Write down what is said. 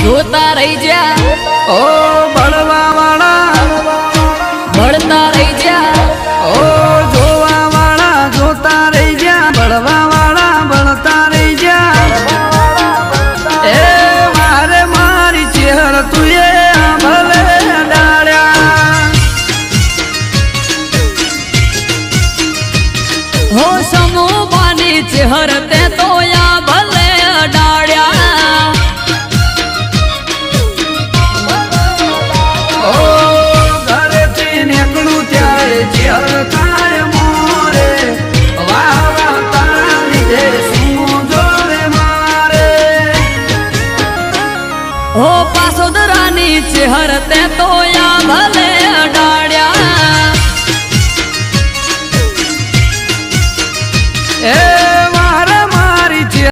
જોતા રહી જા ઓ બળવા વાળા બળતા રહી જા ઓ જોવા વાળા જોતા રહી જા બળવા વાળા બળતા રહી જા એ મારે મારી ચેહર તું એ ભલે ડાળ્યા હો સમૂહ માની ચેહર તે તો યા ભલે અડાડ્યા ઓ ઘરેથી નીકળું ત્યારે ચેહર થાય મોરે વાહ વાહ તારા લીધે શું જોડે મારે હો પાસોદરાની ચેહર તે તો યા ભલે